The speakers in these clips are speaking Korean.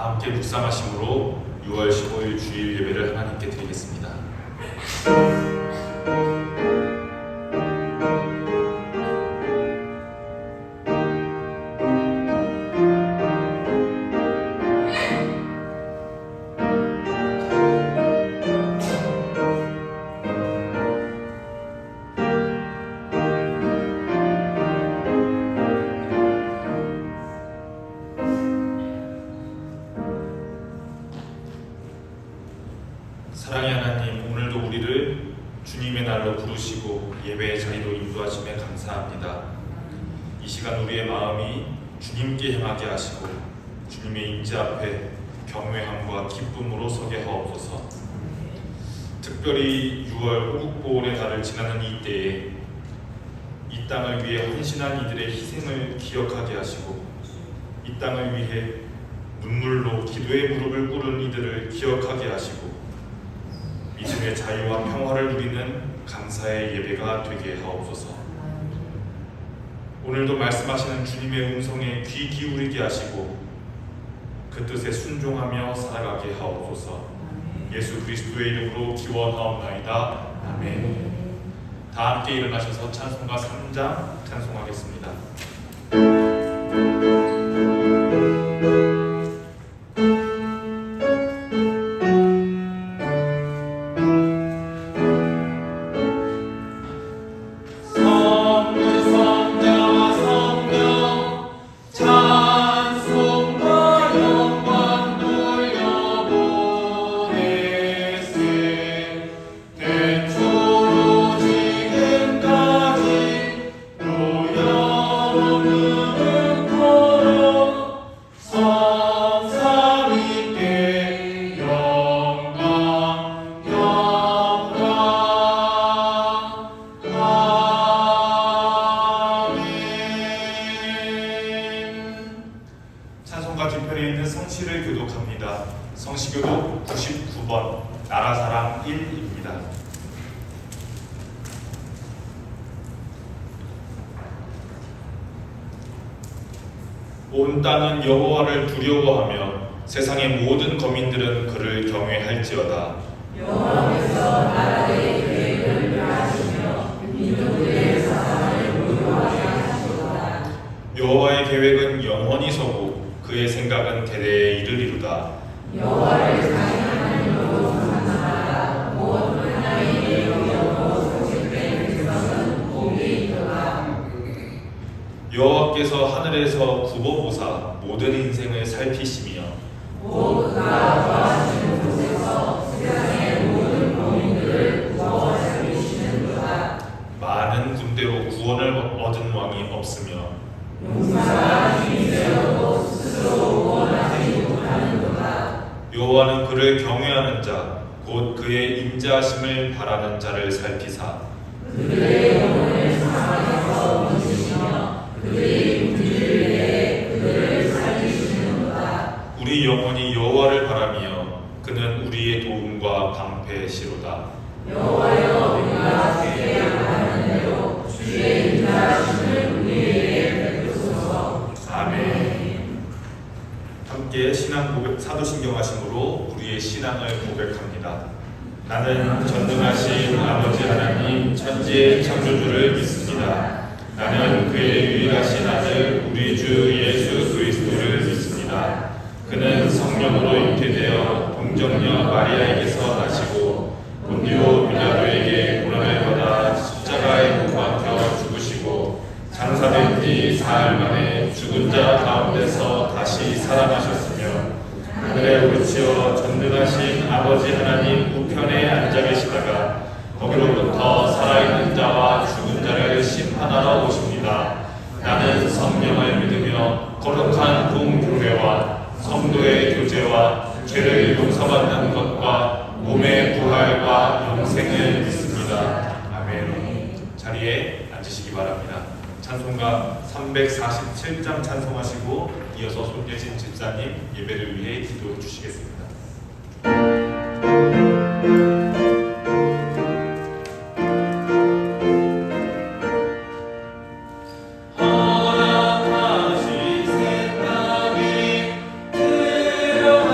함께 묵상하심으로 6월 15일 주일 예배를 하나님께 드리겠습니다. 사랑의 하나님, 오늘도 우리를 주님의 날로 부르시고 예배의 자리로 인도하심에 감사합니다. 이 시간 우리의 마음이 주님께 향하게 하시고 주님의 임재 앞에 경외함과 기쁨으로 서게 하옵소서. 특별히 6월 호국보훈의 달을 지나는 이 때에 이 땅을 위해 헌신한 이들의 희생을 기억하게 하시고 이 땅을 위해 눈물로 기도의 무릎을 꿇은 이들을 기억하게 하시고 믿음의 자유와 평화를 누리는 감사의 예배가 되게 하옵소서. 오늘도 말씀하시는 주님의 음성에 귀 기울이게 하시고 그 뜻에 순종하며 살아가게 하옵소서. 예수 그리스도의 이름으로 기원하옵나이다. 아멘. 다 함께 일어나셔서 찬송가 3장 찬송하겠습니다. 찬송가 뒤편에 있는 성시를 교독합니다. 성시교독 99번 나라사랑 1입니다. 온 땅은 여호와를 두려워하며 세상의 모든 거민들은 그를 경외할지어다. 여호와께서 나라의 계획을 멸하시며 민족들의 사상을 무효하게 하시도다. 여호와의 계획은 영원히 서고 그의 생각은 대대에 이르리로다. 여호와를 자신하나님으로 삼는 곧 하나님의 영역으로 소식된 백성은 복이 있도다. 여호와께서 하늘에서 굽어보사 모든 인생을 살피시며 곧 그가 거하시는 곳에서 세상의 모든 거민들을 구워 살리시는도다. 많은 군대로 구원을 얻은 왕이 없으며 용사가 힘이 되어도 스스로 구원하지 못하는도다. 여호와는 그를 경외하는 자 곧 그의 임재하심을 바라는 자를 살피사 그들의 영혼을 사망에서 건지시며 그들의 육체를 내에 그들을 살리시는도다. 우리 영혼이 여호와를 바라며 그는 우리의 도움과 방패시로다. 여호와여, 우리가 주께 양하는 대로 주의 인자하심을 우리에게 베푸소서. 아멘. 함께 신앙 고백 사도신경하심으로 우리의 신앙을 고백합니다. 나는 전능하신 아버지 하나님 천지의 창조주를 믿습니다. 나는 그의 유일하신 아들 우리 주 예수 그리스도를 믿습니다. 그는 성령으로 잉태되어 동정녀 마리아에게서 나시고 본디오 빌라도에게 고난을 받아 십자가에 못 박혀 죽으시고 장사된 지 사흘 만에 죽은 자 가운데서 다시 살아나셨으며 하늘에 오르시어 전능하신 아버지 하나님 우편에 앉아 계시다가 거기로부터 살아있는 자와 죽은 자를 심판하러 오십니다. 나는 성령을 믿으며 거룩한 공교회와 성도의 교제와 죄를 용서받는 것과 몸의 부활과 영생을 믿습니다. 아멘. 자리에 앉으시기 바랍니다. 찬송가 347장 찬송하시고 이어서 손예진 집사님 예배를 위해 기도해 주시겠습니다. 허락하신 생각이 들어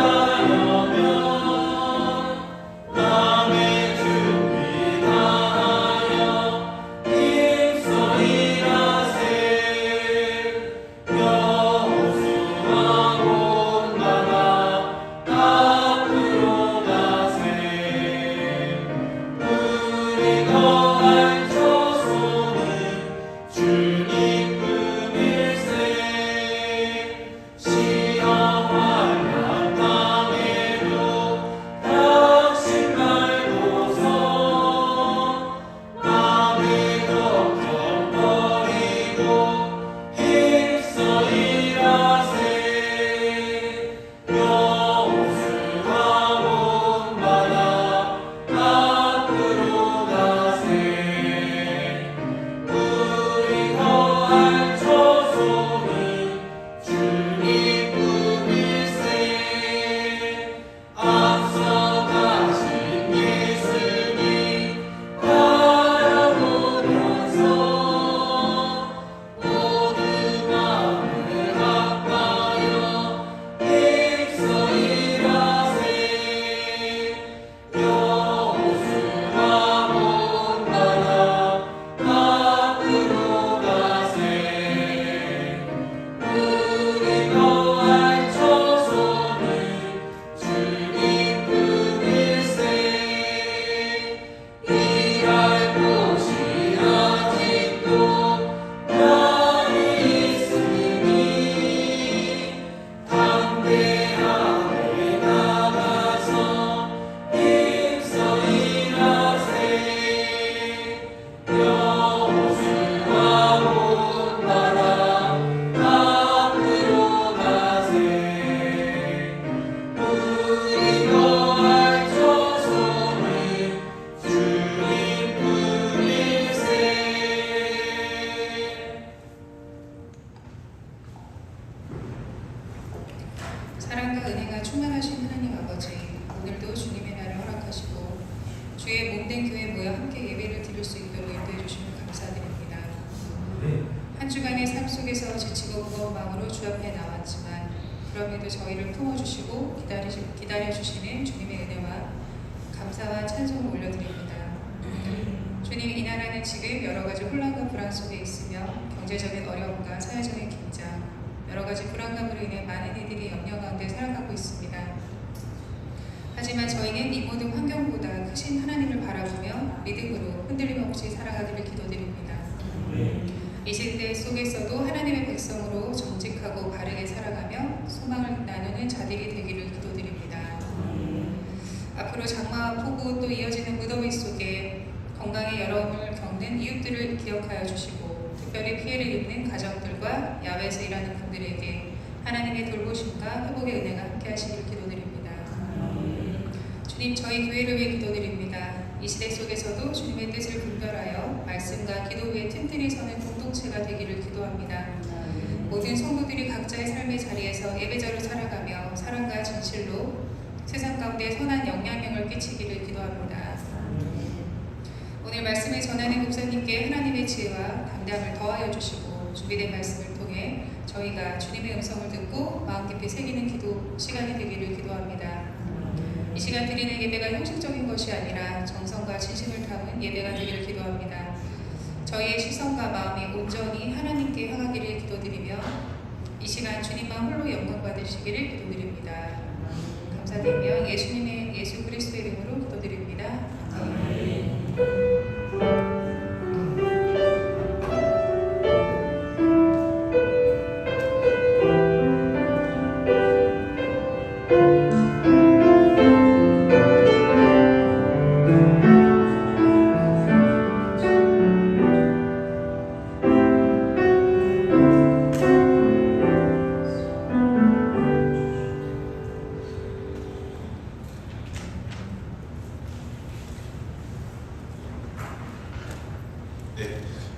삶 속에서 지치고 무거운 마음으로 주 앞에 나왔지만 그럼에도 저희를 품어주시고 기다려주시는 주님의 은혜와 감사와 찬송을 올려드립니다. 주님, 이 나라는 지금 여러 가지 혼란과 불안 속에 있으며 경제적인 어려움과 사회적인 긴장, 여러 가지 불안감으로 인해 많은 이들이 염려 가운데 살아가고 있습니다. 하지만 저희는 이 모든 환경보다 크신 하나님을 바라보며 믿음으로 흔들림 없이 살아가기를 기도드립니다. 이 시대 속에서도 하나님의 백성으로 정직하고 바르게 살아가며 소망을 나누는 자들이 되기를 기도드립니다. 앞으로 장마와 폭우 또 이어지는 무더위 속에 건강의 어려움을 겪는 이웃들을 기억하여 주시고 특별히 피해를 입는 가정들과 야외에서 일하는 분들에게 하나님의 돌보심과 회복의 은혜가 함께 하시길 기도드립니다. 주님, 저희 교회를 위해 기도드립니다. 이 시대 속에서도 주님의 뜻을 분별하여 말씀과 기도 위에 튼튼히 서는 공동체가 되기를 기도합니다. 모든 성도들이 각자의 삶의 자리에서 예배자로 살아가며 사랑과 진실로 세상 가운데 선한 영향력을 끼치기를 기도합니다. 오늘 말씀을 전하는 목사님께 하나님의 지혜와 담담을 더하여 주시고 준비된 말씀을 통해 저희가 주님의 음성을 듣고 마음 깊이 새기는 기도 시간이 되기를 기도합니다. 이 시간 드리는 예배가 형식적인 것이 아니라 정성과 진심을 담은 예배가 되기를 기도합니다. 저희의 시선과 마음이 온전히 하나님께 향하기를 기도드리며 이 시간 주님만 홀로 영광 받으시기를 기도드립니다. 감사드리며 예수 그리스도의 이름으로 기도드립니다. 아멘.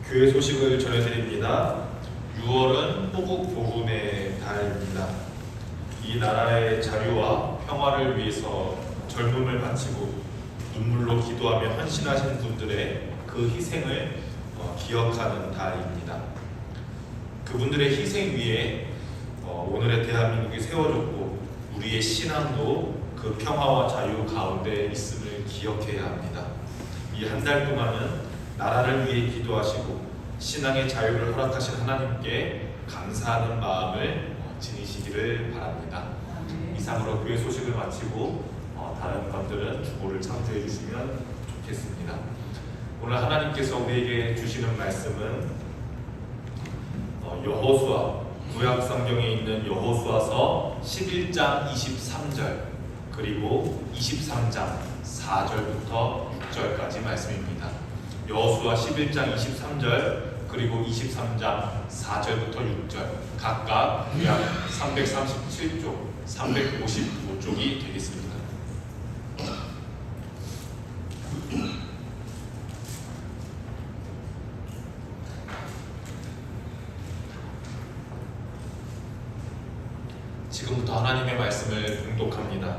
교회 소식을 전해드립니다. 6월은 호국 복음의 달입니다. 이 나라의 자유와 평화를 위해서 젊음을 바치고 눈물로 기도하며 헌신하신 분들의 그 희생을 기억하는 달입니다. 그분들의 희생 위에 오늘의 대한민국이 세워졌고 우리의 신앙도 그 평화와 자유 가운데 있음을 기억해야 합니다. 이 한 달 동안은 나라를 위해 기도하시고 신앙의 자유를 허락하신 하나님께 감사하는 마음을 지니시기를 바랍니다. 이상으로 교회 소식을 마치고 다른 것들은 주보를 참조해 주시면 좋겠습니다. 오늘 하나님께서 우리에게 주시는 말씀은 여호수아, 구약 성경에 있는 여호수아서 11장 23절 그리고 23장 4절부터 6절까지 말씀입니다. 여호수아 11장 23절 그리고 23장 4절부터 6절 각각 약 337쪽, 355쪽이 되겠습니다. 지금부터 하나님의 말씀을 봉독합니다.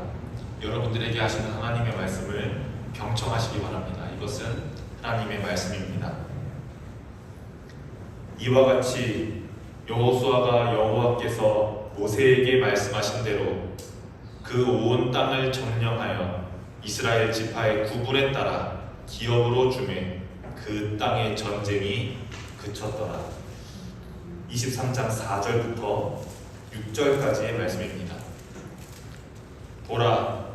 여러분들에게 하시는 하나님의 말씀을 경청하시기 바랍니다. 이것은 하나님의 말씀입니다. 이와 같이 여호수아가 여호와께서 모세에게 말씀하신 대로 그 온 땅을 점령하여 이스라엘 지파의 구분에 따라 기업으로 주매 그 땅의 전쟁이 그쳤더라. 23장 4절부터 6절까지의 말씀입니다. 보라,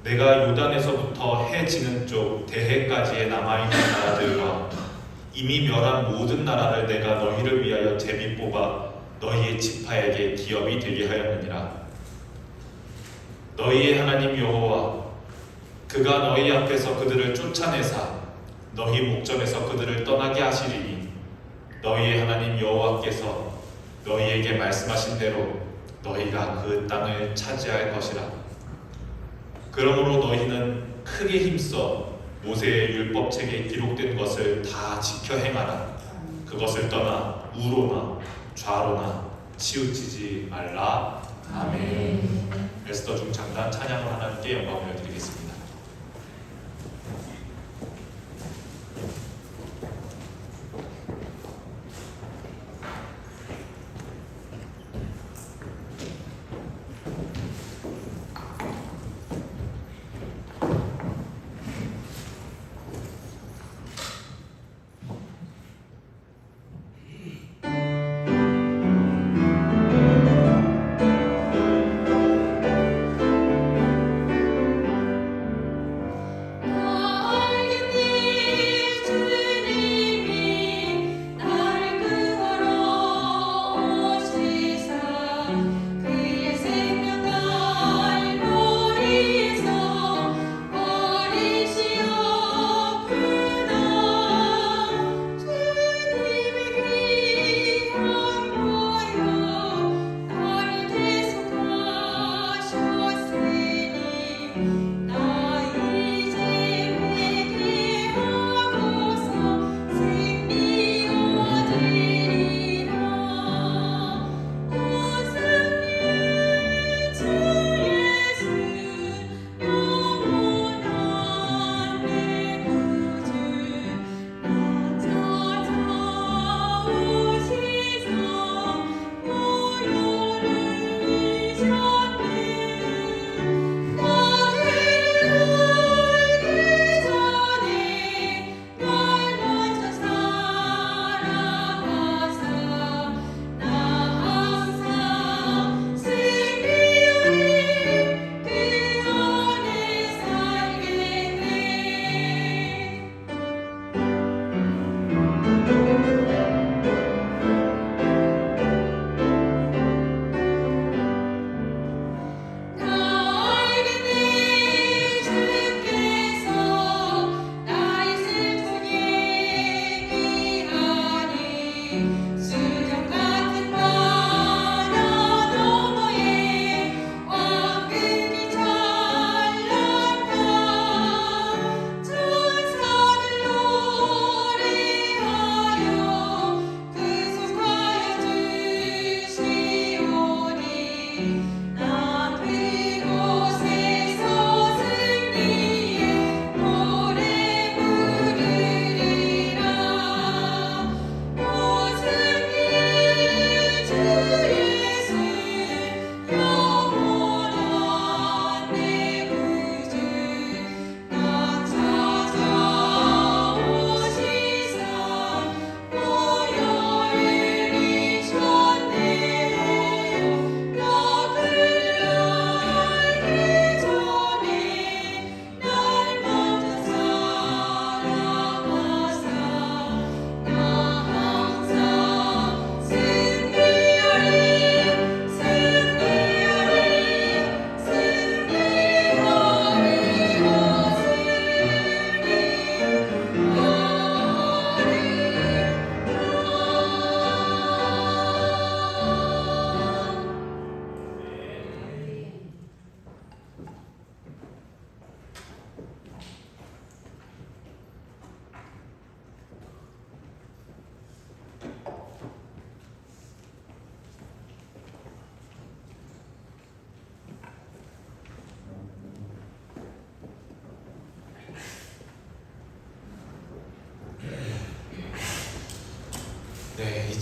내가 요단에서부터 해 지는 쪽 대해까지의 남아있는 나라들과 이미 멸한 모든 나라를 내가 너희를 위하여 제비 뽑아 너희의 지파에게 기업이 되게 하였느니라. 너희의 하나님 여호와 그가 너희 앞에서 그들을 쫓아내사 너희 목전에서 그들을 떠나게 하시리니 너희의 하나님 여호와께서 너희에게 말씀하신 대로 너희가 그 땅을 차지할 것이라. 그러므로 너희는 크게 힘써 모세의 율법책에 기록된 것을 다 지켜 행하라. 그것을 떠나 우로나 좌로나 치우치지 말라. 아멘. 에스더 중창단 찬양을 하나님께 영광을 드리겠습니다.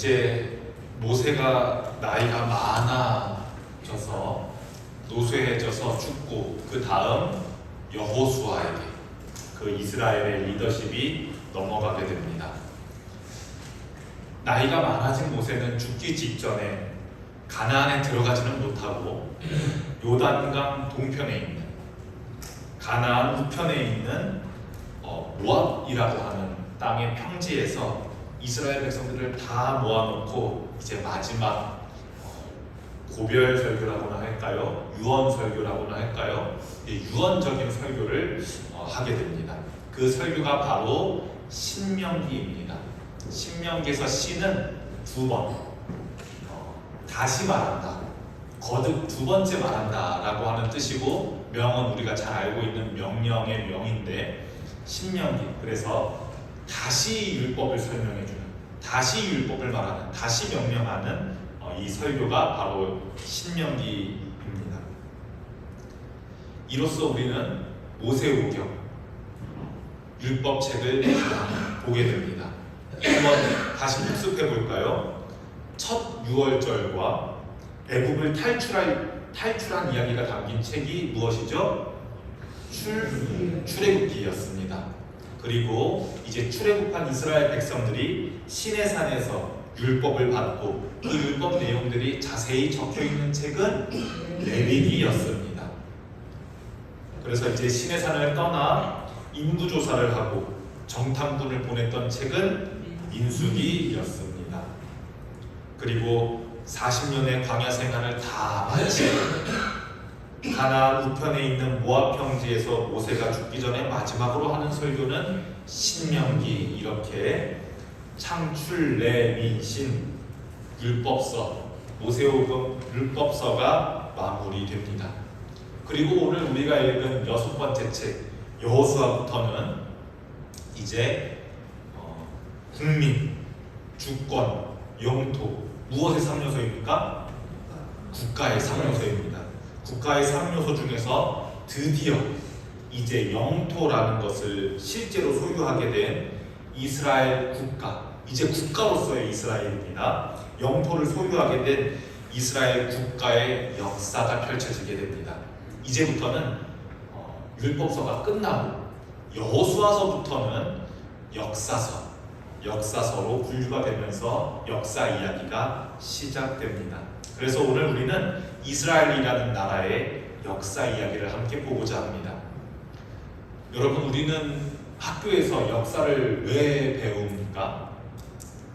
이제 모세가 나이가 많아져서 노쇠해져서 죽고 그 다음 여호수아에게 그 이스라엘의 리더십이 넘어가게 됩니다. 나이가 많아진 모세는 죽기 직전에 가나안에 들어가지는 못하고 요단강 동편에 있는 가나안 우편에 있는 모압이라고 하는 땅의 평지에서 이스라엘 백성들을 다 모아놓고 이제 마지막 고별 설교라고나 할까요? 유언 설교라고나 할까요? 유언적인 설교를 하게 됩니다. 그 설교가 바로 신명기입니다. 신명기에서 신은 두 번 다시 말한다, 거듭 두 번째 말한다라고 하는 뜻이고, 명은 우리가 잘 알고 있는 명령의 명인데 신명기, 그래서 다시 율법을 설명해주는, 다시 율법을 말하는, 다시 명령하는 이 설교가 바로 신명기입니다. 이로써 우리는 모세오경 율법책을 보게 됩니다. 한번 다시 복습해 볼까요? 첫 유월절과 애굽을 탈출한 이야기가 담긴 책이 무엇이죠? 출애굽기였습니다. 그리고 이제 출애굽한 이스라엘 백성들이 시내산에서 율법을 받고 그 율법 내용들이 자세히 적혀 있는 책은 레위기였습니다. 그래서 이제 시내산을 떠나 인구 조사를 하고 정탐꾼을 보냈던 책은 민수기였습니다. 그리고 40년의 광야 생활을 다 마치고 가나안 우편에 있는 모압 평지에서 모세가 죽기 전에 마지막으로 하는 설교는 신명기, 이렇게 창출, 레위, 신, 율법서, 모세오경 율법서가 마무리됩니다. 그리고 오늘 우리가 읽은 6번째 책 여호수아부터는 이제 국민, 주권, 영토, 무엇의 3요소입니까? 국가의 3요소입니다. 국가의 3요소 중에서 드디어 이제 영토라는 것을 실제로 소유하게 된 이스라엘 국가, 이제 국가로서의 이스라엘입니다. 영토를 소유하게 된 이스라엘 국가의 역사가 펼쳐지게 됩니다. 이제부터는 율법서가 끝나고 여호수아서부터는 역사서로 분류가 되면서 역사 이야기가 시작됩니다. 그래서 오늘 우리는 이스라엘이라는 나라의 역사 이야기를 함께 보고자 합니다. 여러분, 우리는 학교에서 역사를 왜 배웁니까?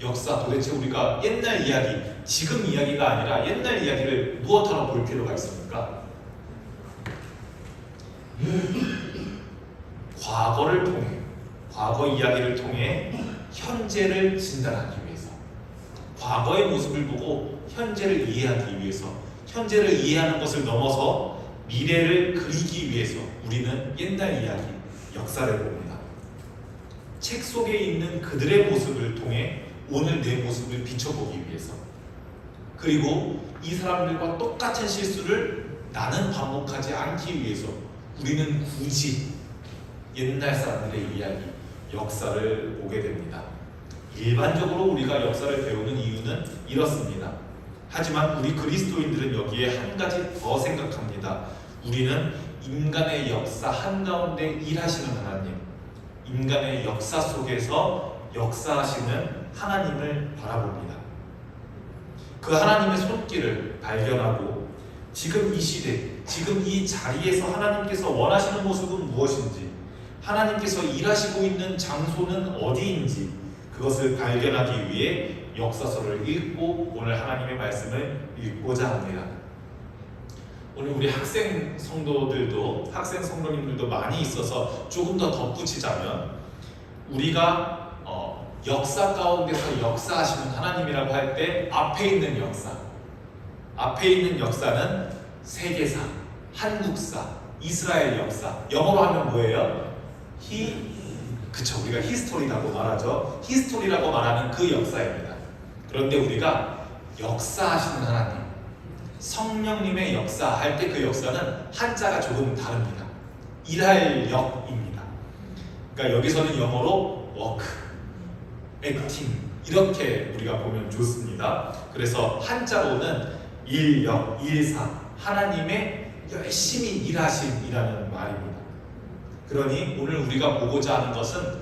역사, 도대체 우리가 옛날 이야기, 지금 이야기가 아니라 옛날 이야기를 무엇하러 볼 필요가 있습니까? 과거를 통해, 과거 이야기를 통해 현재를 진단하기 위해서, 과거의 모습을 보고 현재를 이해하기 위해서, 현재를 이해하는 것을 넘어서 미래를 그리기 위해서 우리는 옛날 이야기, 역사를 봅니다. 책 속에 있는 그들의 모습을 통해 오늘 내 모습을 비춰보기 위해서, 그리고 이 사람들과 똑같은 실수를 나는 반복하지 않기 위해서 우리는 굳이 옛날 사람들의 이야기, 역사를 보게 됩니다. 일반적으로 우리가 역사를 배우는 이유는 이렇습니다. 하지만 우리 그리스도인들은 여기에 한 가지 더 생각합니다. 우리는 인간의 역사 한가운데 일하시는 하나님, 인간의 역사 속에서 역사하시는 하나님을 바라봅니다. 그 하나님의 손길을 발견하고 지금 이 시대, 지금 이 자리에서 하나님께서 원하시는 모습은 무엇인지, 하나님께서 일하시고 있는 장소는 어디인지 그것을 발견하기 위해 역사서를 읽고 오늘 하나님의 말씀을 읽고자 합니다. 오늘 우리 학생 성도님들도 많이 있어서 조금 더 덧붙이자면, 우리가 역사 가운데서 역사하시는 하나님이라고 할 때 앞에 있는 역사는 세계사, 한국사, 이스라엘 역사, 영어로 하면 뭐예요? 그쵸, 우리가 히스토리라고 말하죠. 히스토리라고 말하는 그 역사입니다. 그런데 우리가 역사하시는 하나님, 성령님의 역사 할 때 그 역사는 한자가 조금 다릅니다. 일할 역입니다. 그러니까 여기서는 영어로 워크, 액팅, 이렇게 우리가 보면 좋습니다. 그래서 한자로는 일역, 일사, 하나님의 열심히 일하심이라는 말입니다. 그러니 오늘 우리가 보고자 하는 것은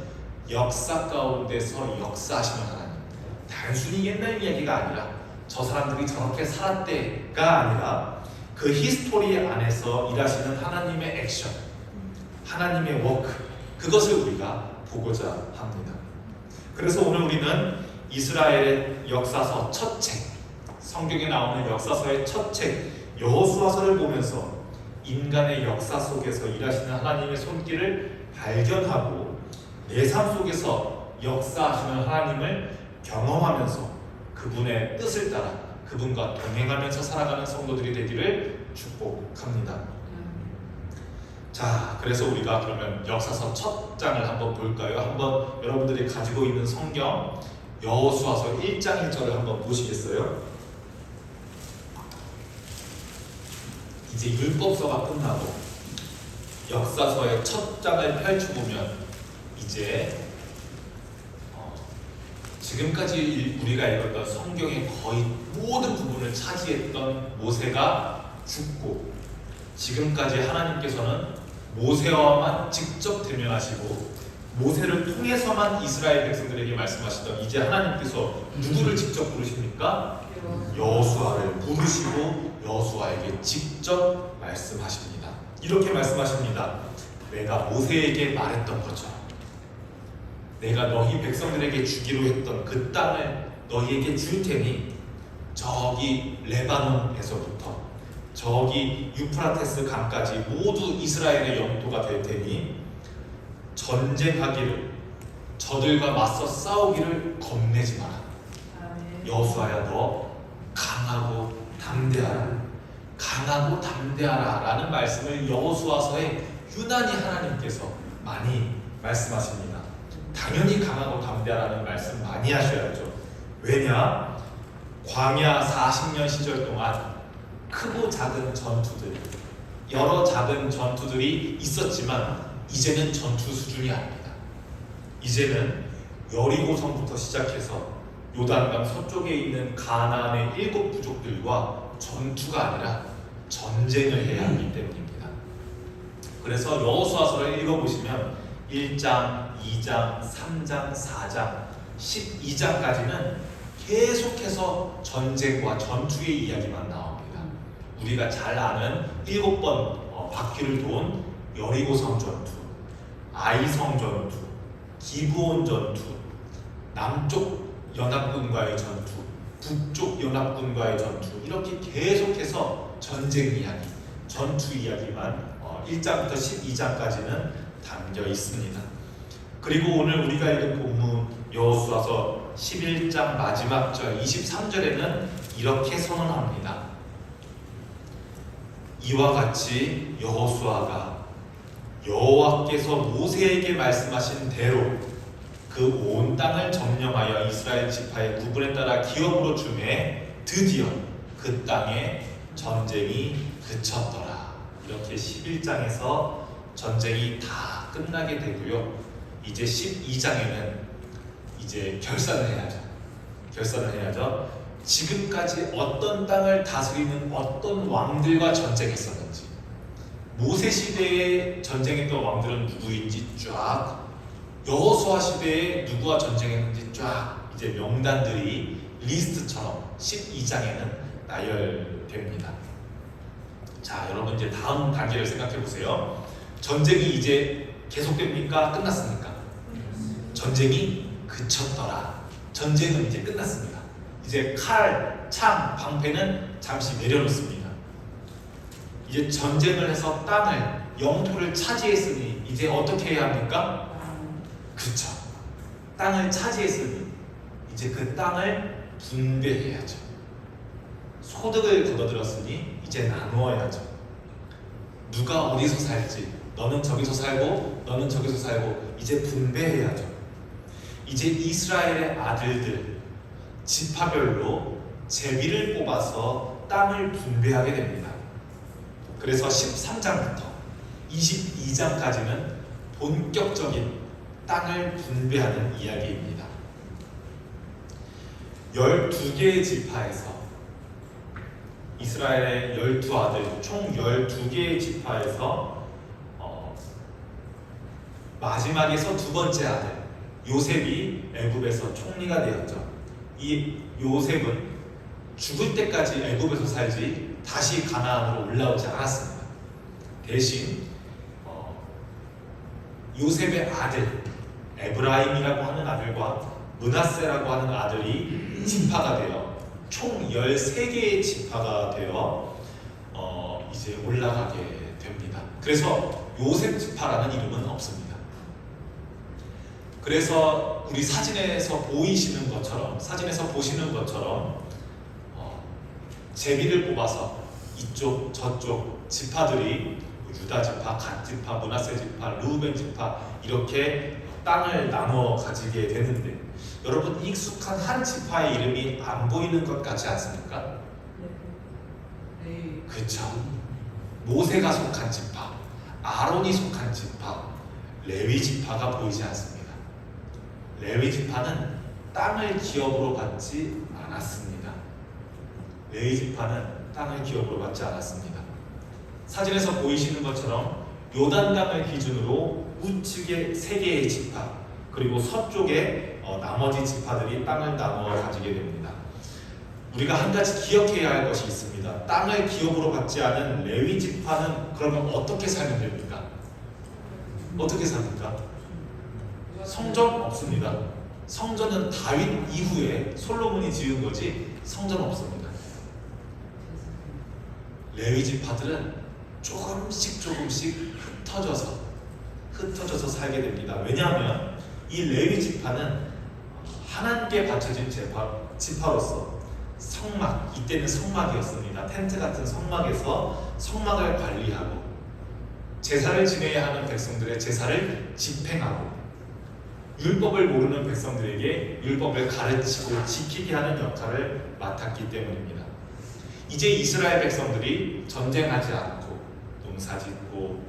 역사 가운데서 역사하시는 하나님, 단순히 옛날 이야기가 아니라 저 사람들이 저렇게 살았대가 아니라 그 히스토리 안에서 일하시는 하나님의 액션, 하나님의 워크, 그것을 우리가 보고자 합니다. 그래서 오늘 우리는 이스라엘의 역사서 첫 책, 성경에 나오는 역사서의 첫 책 여호수아서를 보면서 인간의 역사 속에서 일하시는 하나님의 손길을 발견하고 내 삶 속에서 역사하시는 하나님을 경험하면서 그분의 뜻을 따라 그분과 동행하면서 살아가는 성도들이 되기를 축복합니다. 자, 그래서 우리가 그러면 역사서 첫 장을 한번 볼까요? 한번 여러분들이 가지고 있는 성경 여호수아서 1장 1절을 한번 보시겠어요? 이제 율법서가 끝나고 역사서의 첫 장을 펼쳐보면 이제 지금까지 우리가 읽었던 성경의 거의 모든 부분을 차지했던 모세가 죽고 지금까지 하나님께서는 모세와만 직접 대면하시고 모세를 통해서만 이스라엘 백성들에게 말씀하시던 이제 하나님께서 누구를 직접 부르십니까? 여호수아를 부르시고 여호수아에게 직접 말씀하십니다. 이렇게 말씀하십니다. 내가 모세에게 말했던 것처럼 내가 너희 백성들에게 주기로 했던 그 땅을 너희에게 줄 테니 저기 레바논에서부터 저기 유프라테스 강까지 모두 이스라엘의 영토가 될 테니 전쟁하기를 저들과 맞서 싸우기를 겁내지 마라. 여호수아야 너 강하고 담대하라. 강하고 담대하라 라는 말씀을 여호수아서에 유난히 하나님께서 많이 말씀하십니다. 당연히 강하고 담대하라는 말씀 많이 하셔야죠. 왜냐? 광야 40년 시절 동안 크고 작은 전투들, 여러 작은 전투들이 있었지만 이제는 전투 수준이 아닙니다. 이제는 여리고성부터 시작해서 요단강 서쪽에 있는 가나안의 7 부족들과 전투가 아니라 전쟁을 해야 하기 때문입니다. 그래서 여호수아서를 읽어보시면 1장, 2장, 3장, 4장, 12장까지는 계속해서 전쟁과 전투의 이야기만 나옵니다. 우리가 잘 아는 7번 바퀴를 돈 여리고성 전투, 아이성 전투, 기브온 전투, 남쪽 연합군과의 전투, 북쪽 연합군과의 전투, 이렇게 계속해서 전쟁 이야기, 전투 이야기만 1장부터 12장까지는 담겨 있습니다. 그리고 오늘 우리가 읽은 본문 여호수아서 11장 마지막 절 23절에는 이렇게 선언합니다. 이와 같이 여호수아가 여호와께서 모세에게 말씀하신 대로 그 온 땅을 점령하여 이스라엘 지파의 구분에 따라 기업으로 주매 드디어 그 땅에 전쟁이 그쳤더라. 이렇게 11장에서 전쟁이 다 끝나게 되고요. 이제 12장에는 이제 결산을 해야죠. 지금까지 어떤 땅을 다스리는 어떤 왕들과 전쟁했었는지, 모세 시대에 전쟁했던 왕들은 누구인지 쫙, 여호수아 시대에 누구와 전쟁했는지 쫙 이제 명단들이 리스트처럼 12장에는 나열됩니다. 자, 여러분 이제 다음 단계를 생각해 보세요. 전쟁이 이제 계속됩니까? 끝났습니까? 전쟁이 그쳤더라. 전쟁은 이제 끝났습니다. 이제 칼, 창, 방패는 잠시 내려놓습니다. 이제 전쟁을 해서 땅을, 영토를 차지했으니 이제 어떻게 해야 합니까? 그쵸. 땅을 차지했으니 이제 그 땅을 분배해야죠. 소득을 거둬들었으니 이제 나누어야죠. 누가 어디서 살지, 너는 저기서 살고 너는 저기서 살고 이제 분배해야죠. 이제 이스라엘의 아들들 지파별로 제비를 뽑아서 땅을 분배하게 됩니다. 그래서 13장부터 22장까지는 본격적인 땅을 분배하는 이야기입니다. 12개의 지파에서 이스라엘의 12아들 총 12개의 지파에서 마지막에서 두 번째 아들 요셉이 애굽에서 총리가 되었죠. 이 요셉은 죽을 때까지 애굽에서 살지 다시 가나안으로 올라오지 않았습니다. 대신 요셉의 아들 에브라임이라고 하는 아들과 므낫세라고 하는 아들이 지파가 되어 총 13개의 지파가 되어 이제 올라가게 됩니다. 그래서 요셉 지파라는 이름은 없습니다. 그래서 우리 사진에서 보시는 것처럼 제비를 뽑아서 이쪽 저쪽 지파들이 유다 지파, 갓 지파, 므낫세 지파, 르우벤 지파 이렇게 땅을 나눠 가지게 되는데 여러분 익숙한 한 지파의 이름이 안 보이는 것 같지 않습니까? 네. 그렇죠. 모세가 속한 지파, 아론이 속한 지파, 레위 지파가 보이지 않습니다. 레위 지파는 땅을 기업으로 받지 않았습니다. 레위 지파는 땅을 기업으로 받지 않았습니다. 사진에서 보이시는 것처럼 요단강을 기준으로 우측에 3개의 지파 그리고 서쪽에 나머지 지파들이 땅을 나누어 가지게 됩니다. 우리가 한 가지 기억해야 할 것이 있습니다. 땅을 기업으로 받지 않은 레위 지파는 그러면 어떻게 살면 됩니까? 어떻게 삽니까? 성전 없습니다. 성전은 다윗 이후에 솔로몬이 지은 거지 성전 없습니다. 레위 지파들은 조금씩 흩어져서 살게 됩니다. 왜냐하면 이 레위 지파는 하나님께 바쳐진 지파로서 성막, 이때는 성막이었습니다. 텐트 같은 성막에서 성막을 관리하고 제사를 지내야 하는 백성들의 제사를 집행하고 율법을 모르는 백성들에게 율법을 가르치고 지키게 하는 역할을 맡았기 때문입니다. 이제 이스라엘 백성들이 전쟁하지 않고 농사짓고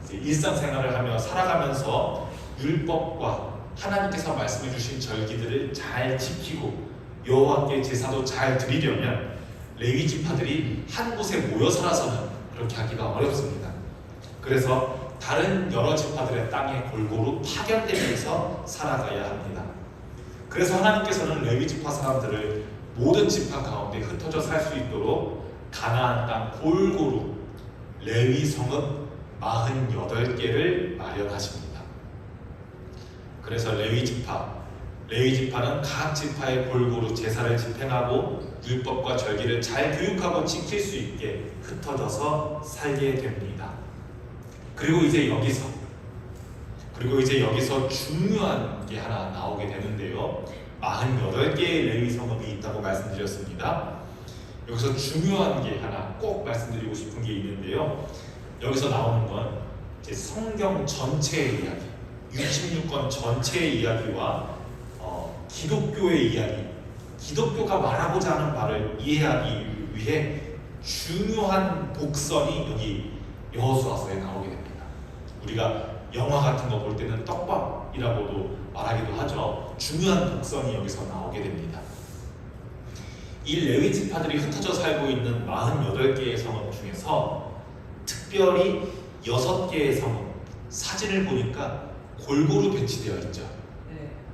이제 일상생활을 하며 살아가면서 율법과 하나님께서 말씀해 주신 절기들을 잘 지키고 여호와께 제사도 잘 드리려면 레위 지파들이 한 곳에 모여 살아서는 그렇게 하기가 어렵습니다. 그래서 다른 여러 지파들의 땅에 골고루 파견되면서 살아가야 합니다. 그래서 하나님께서는 레위 지파 사람들을 모든 지파 가운데 흩어져 살 수 있도록 가나안 땅 골고루 레위 성읍 48개를 마련하십니다. 그래서 레위 지파는 각 지파의 골고루 제사를 집행하고 율법과 절기를 잘 교육하고 지킬 수 있게 흩어져서 살게 됩니다. 그리고 이제 여기서 중요한 게 하나 나오게 되는데요. 48개의 레위 성읍이 있다고 말씀드렸습니다. 여기서 중요한 게 하나 꼭 말씀드리고 싶은 게 있는데요. 여기서 나오는 건 이제 성경 전체의 이야기, 66권 전체의 이야기와 기독교의 이야기, 기독교가 말하고자 하는 바를 이해하기 위해 중요한 복선이 여기 여호수아서에 나오게 됩니다. 우리가 영화 같은 거 볼 때는 떡밥이라고도 말하기도 하죠. 중요한 복선이 여기서 나오게 됩니다. 이 레위 지파들이 흩어져 살고 있는 48개의 성읍 중에서 특별히 6개의 성읍, 사진을 보니까 골고루 배치되어 있죠.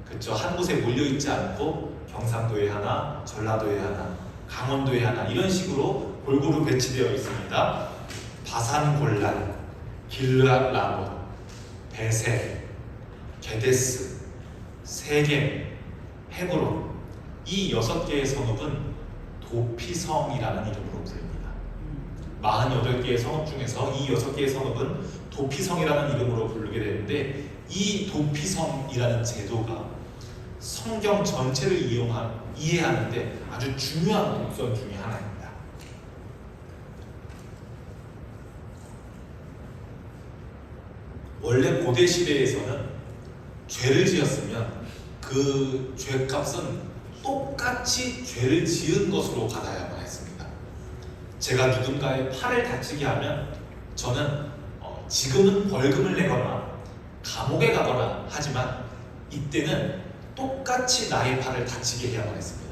그렇죠. 한 곳에 몰려 있지 않고 경상도에 하나, 전라도에 하나, 강원도에 하나 이런 식으로 골고루 배치되어 있습니다. 바산 골란, 길르앗 라못, 베셀, 게데스, 세겜, 헤브론 이 6개의 성읍은 도피성이라는 이름으로 불립니다. 48개의 성읍 중에서 이 6개의 성읍은 도피성이라는 이름으로 부르게 되는데 이 도피성이라는 제도가 성경 전체를 이해하는데 아주 중요한 복선 중에 하나입니다. 원래 고대 시대에서는 죄를 지었으면 그 죄값은 똑같이 죄를 지은 것으로 받아야만 했습니다. 제가 누군가의 팔을 다치게 하면 저는 지금은 벌금을 내거나 감옥에 가거나 하지만 이때는 똑같이 나의 팔을 다치게 해야만 했습니다.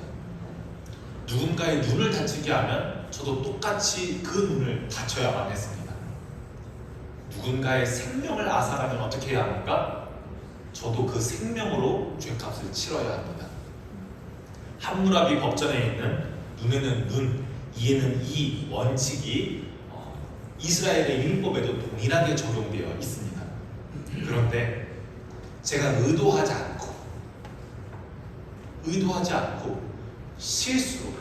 누군가의 눈을 다치게 하면 저도 똑같이 그 눈을 다쳐야만 했습니다. 누군가의 생명을 앗아가면 어떻게 해야 합니까? 저도 그 생명으로 죄값을 치러야 합니다. 함무라비 법전에 있는 눈에는 눈, 이에는 이 원칙이 이스라엘의 율법에도 동일하게 적용되어 있습니다. 그런데 제가 의도하지 않고 실수로,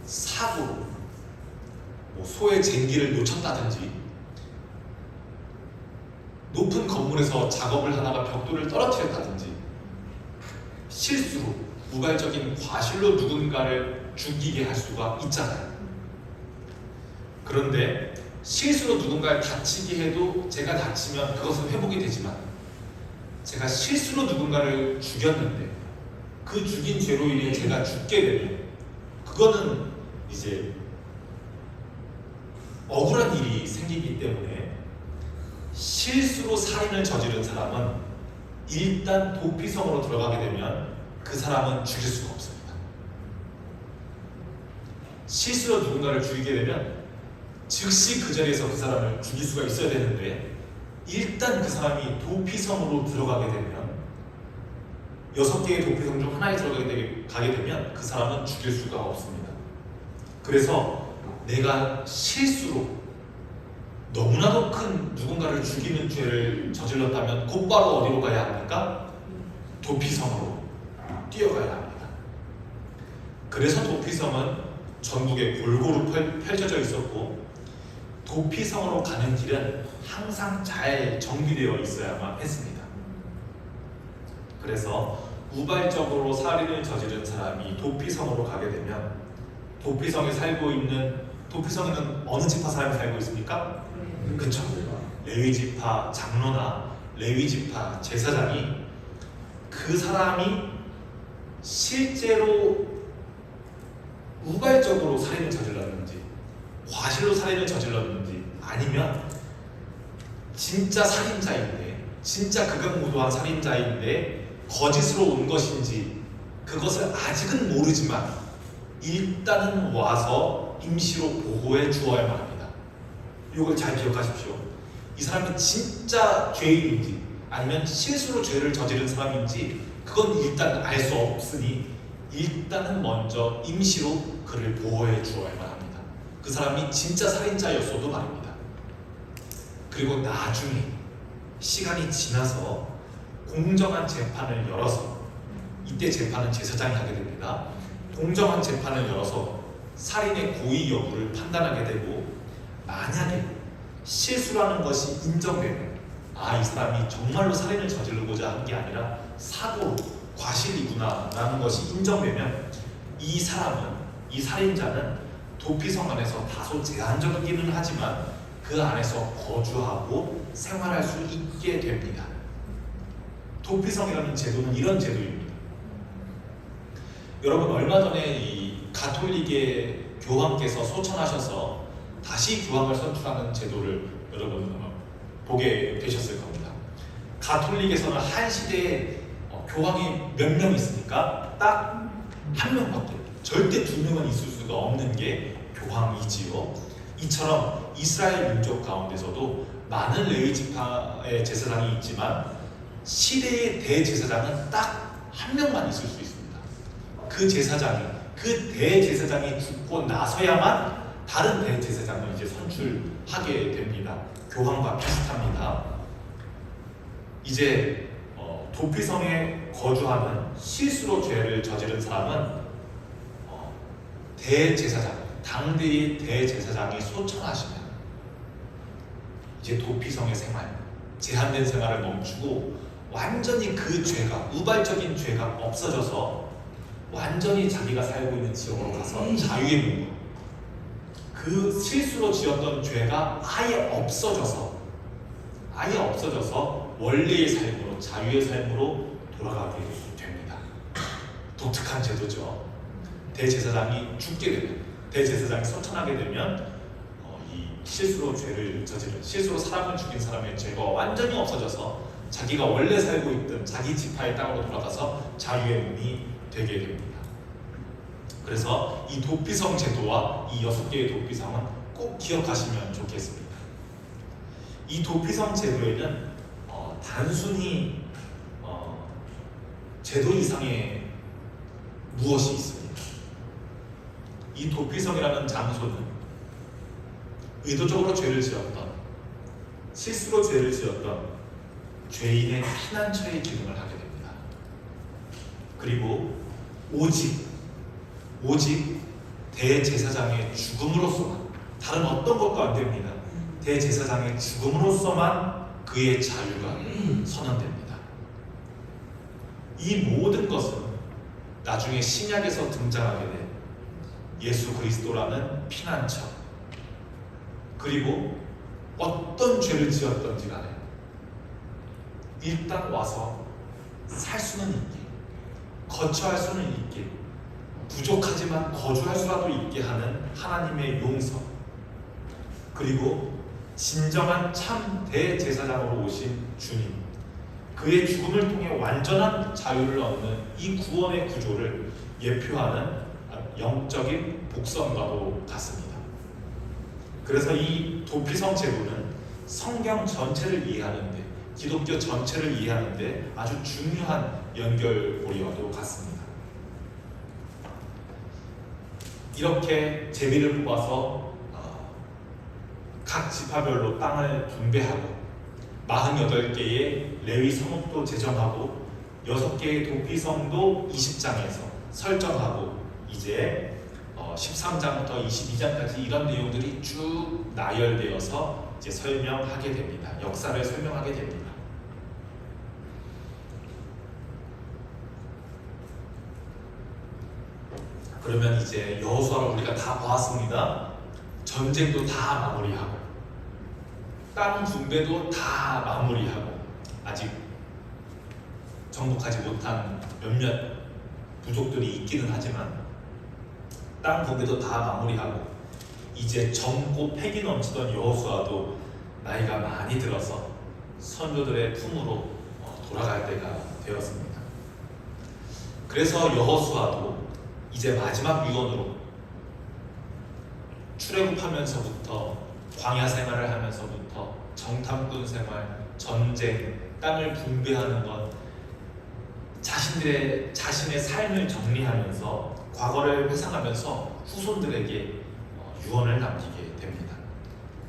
사고로 소의 쟁기를 놓쳤다든지, 높은 건물에서 작업을 하다가 벽돌을 떨어뜨렸다든지, 실수로 우발적인 과실로 누군가를 죽이게 할 수가 있잖아요. 그런데 실수로 누군가를 다치게 해도 제가 다치면 그것은 회복이 되지만, 제가 실수로 누군가를 죽였는데 그 죽인 죄로 인해 제가 죽게 되면 그거는 이제 억울한 일이 생기기 때문에 실수로 살인을 저지른 사람은 일단 도피성으로 들어가게 되면 그 사람은 죽일 수가 없습니다. 실수로 누군가를 죽이게 되면 즉시 그 자리에서 그 사람을 죽일 수가 있어야 되는데, 일단 그 사람이 도피성으로 들어가게 되면 6개의 도피성 중 하나에 가게 되면 그 사람은 죽일 수가 없습니다. 그래서 내가 실수로 너무나도 큰 누군가를 죽이는 죄를 저질렀다면 곧바로 어디로 가야 합니까? 도피성으로 뛰어가야 합니다. 그래서 도피성은 전국에 골고루 펼쳐져 있었고, 도피성으로 가는 길은 항상 잘 정비되어 있어야만 했습니다. 그래서 우발적으로 살인을 저지른 사람이 도피성으로 가게 되면, 도피성에는 어느 지파 사람이 살고 있습니까? 그렇죠. 레위 지파 장로나 레위 지파 제사장이, 그 사람이 실제로 우발적으로 살인을 저질렀는지, 과실로 살인을 저질렀는지, 아니면 진짜 살인자인데, 진짜 극악무도한 살인자인데 거짓으로 온 것인지, 그것을 아직은 모르지만 일단은 와서 임시로 보호해 주어야만 합니다. 이걸 잘 기억하십시오. 이 사람이 진짜 죄인인지 아니면 실수로 죄를 저지른 사람인지 그건 일단 알 수 없으니 일단은 먼저 임시로 그를 보호해 주어야만 합니다. 그 사람이 진짜 살인자였어도 말입니다. 그리고 나중에 시간이 지나서 공정한 재판을 열어서, 이때 재판은 제사장이 하게 됩니다. 공정한 재판을 열어서 살인의 고의 여부를 판단하게 되고, 만약에 실수라는 것이 인정되면, 이 사람이 정말로 살인을 저지르고자 한 게 아니라 사고로 과실이구나 라는 것이 인정되면, 이 살인자는 도피성 안에서 다소 제한적이기는 하지만 그 안에서 거주하고 생활할 수 있게 됩니다. 도피성이라는 제도는 이런 제도입니다. 여러분, 얼마 전에 이 가톨릭의 교황께서 소천하셔서 다시 교황을 선출하는 제도를 여러분 보게 되셨을 겁니다. 가톨릭에서는 한 시대에 교황이 몇 명 있습니까? 딱 한 명밖에, 절대 2명은 있을 수가 없는 게 교황이지요. 이처럼 이스라엘 민족 가운데서도 많은 레위 지파의 제사장이 있지만 시대의 대제사장은 딱 한 명만 있을 수 있습니다. 그 대제사장이 죽고 나서야만 다른 대제사장을 이제 선출하게 됩니다. 교황과 비슷합니다. 이제 도피성에 거주하는 실수로 죄를 저지른 사람은 당대의 대제사장이 소천하시면 이제 도피성의 생활, 제한된 생활을 멈추고 완전히 그 죄가, 우발적인 죄가 없어져서 완전히 자기가 살고 있는 지역으로 가서 자유의 몸으로, 그 실수로 지었던 죄가 아예 없어져서 원래의 삶으로, 자유의 삶으로 돌아가게 됩니다. 독특한 제도죠. 대제사장이 죽게 되면, 대제사장이 소천하게 되면 이 실수로 사람을 죽인 사람의 죄가 완전히 없어져서 자기가 원래 살고 있던 자기 지파의 땅으로 돌아가서 자유의 몸이 되게 됩니다. 그래서 이 도피성 제도와 이 6개의 도피성은 꼭 기억하시면 좋겠습니다. 이 도피성 제도에는 단순히 제도 이상의 무엇이 있습니다. 이 도피성이라는 장소는 의도적으로 죄를 지었던, 실수로 죄를 지었던 죄인의 피난처의 기능을 하게 됩니다. 그리고 오직 대제사장의 죽음으로서만, 다른 어떤 것도 안 됩니다. 대제사장의 죽음으로서만 그의 자유가 선언됩니다. 이 모든 것은 나중에 신약에서 등장하게 된 예수 그리스도라는 피난처, 그리고 어떤 죄를 지었던지 간에 일단 와서 살 수는 있게, 거처할 수는 있게, 부족하지만 거주할 수라도 있게 하는 하나님의 용서, 그리고 진정한 참 대제사장으로 오신 주님, 그의 죽음을 통해 완전한 자유를 얻는 이 구원의 구조를 예표하는 영적인 복선과도 같습니다. 그래서 이 도피성 제도는 성경 전체를 이해하는데, 기독교 전체를 이해하는데 아주 중요한 연결고리와도 같습니다. 이렇게 제비를 뽑아서 각 지파별로 땅을 분배하고 48개의 레위 성읍도 제정하고 6개의 도피성도 20장에서 설정하고, 이제 13장부터 22장까지 이런 내용들이 쭉 나열되어서 이제 설명하게 됩니다. 역사를 설명하게 됩니다. 그러면 이제 여호수아를 우리가 다 보았습니다. 전쟁도 다 마무리하고, 땅 분배도 다 마무리하고, 아직 정복하지 못한 몇몇 부족들이 있기는 하지만 땅 분배도 다 마무리하고, 이제 젊고 패기 넘치던 여호수아도 나이가 많이 들어서 선조들의 품으로 돌아갈 때가 되었습니다. 그래서 여호수아도 이제 마지막 유언으로 출애굽하면서부터 광야 생활을 하면서부터 정탐꾼 생활, 전쟁, 땅을 분배하는 것, 자신의 삶을 정리하면서 과거를 회상하면서 후손들에게 유언을 남기게 됩니다.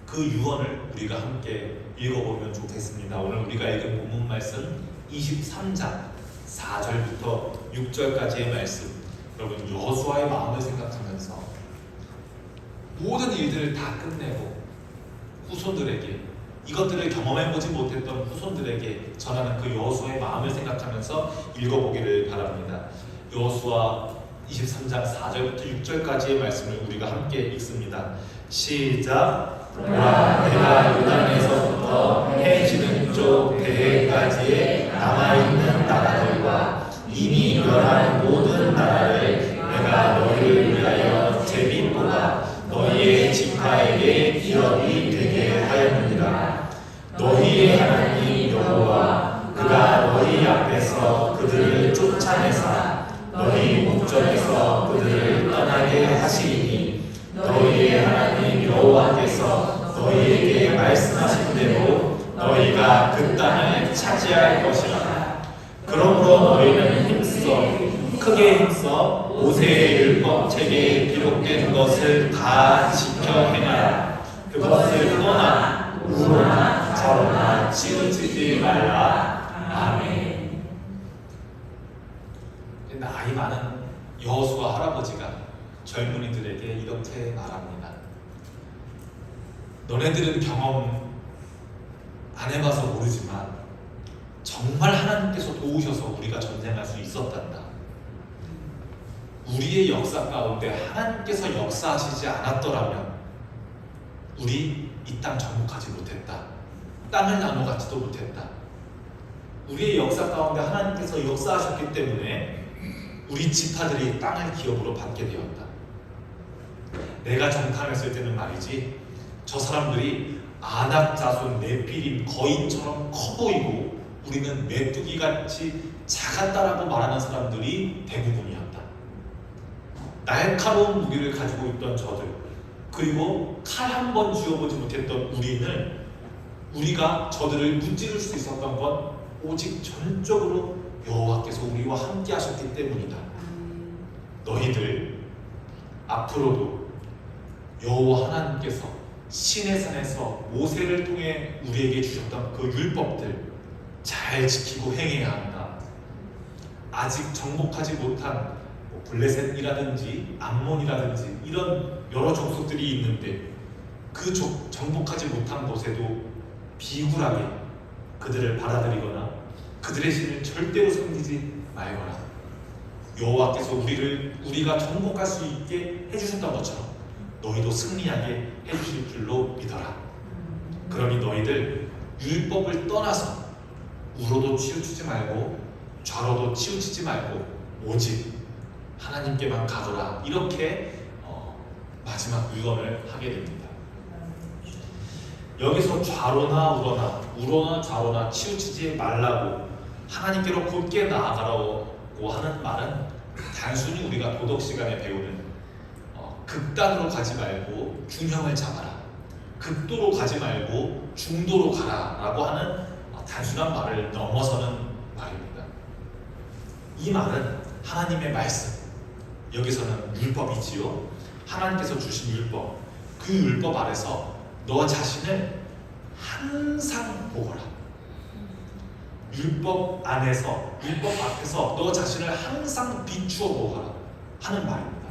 그 유언을 우리가 함께 읽어보면 좋겠습니다. 오늘 우리가 읽은 본문 말씀 23장 4절부터 6절까지의 말씀, 여러분 여호수아의 마음을 생각하면서 모든 일들을 다 끝내고 후손들에게, 이것들을 경험해보지 못했던 후손들에게 전하는 그 여호수아의 마음을 생각하면서 읽어보기를 바랍니다. 여호수아 23장 4절부터 6절까지의 말씀을 우리가 함께 읽습니다. 시작. 내가 요단에서부터 해 지는 쪽 대해까지의 남아있는 나라들과 이미 멸한 모든 나라를 내가 너희를 위하여 제비 뽑아 너희의 지파에게 기업이 되게 하였느니라. 너희의 하나님 여호와 그가 너희 앞에서 그들을 쫓아내사 너희 목전에서 그들을 떠나게 하시리니, 너희의 하나님 여호와께서 너희에게 말씀하신 대로 너희가 그 땅을 차지할 것이라. 그러므로 너희는 크게 힘써 모세의 율법책에 기록된 것을 다 지켜 행하라. 그것을 떠나 우로나 좌로나 치우치지 말라. 아멘. 나이 많은 여호수아 할아버지가 젊은이들에게 이렇게 말합니다. 너네들은 경험 안 해봐서 모르지만 정말 하나님께서 도우셔서 우리가 전쟁할 수 있었단다. 우리의 역사 가운데 하나님께서 역사하시지 않았더라면 우리 이 땅 정복하지 못했다. 땅을 나눠 갖지도 못했다. 우리의 역사 가운데 하나님께서 역사하셨기 때문에 우리 지파들이 땅을 기업으로 받게 되었다. 내가 정탐했을 때는 말이지, 저 사람들이 아낙 자손 네피림 거인처럼 커 보이고 우리는 메뚜기같이 작았다라고 말하는 사람들이 대부분이었다. 날카로운 무기를 가지고 있던 저들, 그리고 칼 한 번 쥐어보지 못했던 우리가 저들을 무찌를 수 있었던 건 오직 전적으로 여호와께서 우리와 함께 하셨기 때문이다. 너희들 앞으로도 여호와 하나님께서 시내 산에서 모세를 통해 우리에게 주셨던 그 율법들 잘 지키고 행해야 한다. 아직 정복하지 못한 블레셋이라든지 암몬이라든지 이런 여러 족속들이 있는데 그 정복하지 못한 곳에도 비굴하게 그들을 받아들이거나 그들의 신을 절대로 섬기지 말거나 여호와께서 우리가 정복할 수 있게 해주셨던 것처럼 너희도 승리하게 해주실 줄로 믿어라. 그러니 너희들 율법을 떠나서 우로도 치우치지 말고 좌로도 치우치지 말고 오직 하나님께만 가거라. 이렇게 마지막 유언을 하게 됩니다. 여기서 좌로나 우로나 좌로나 치우치지 말라고 하나님께로 곧게 나아가라고 하는 말은 단순히 우리가 도덕 시간에 배우는 극단으로 가지 말고 균형을 잡아라, 극도로 가지 말고 중도로 가라라고 하는 단순한 말을 넘어서는 말입니다. 이 말은 하나님의 말씀, 여기서는 율법이지요. 하나님께서 주신 율법, 그 율법 아래서 너 자신을 항상 보거라. 율법 안에서, 율법 앞에서 너 자신을 항상 비추어 보거라 하는 말입니다.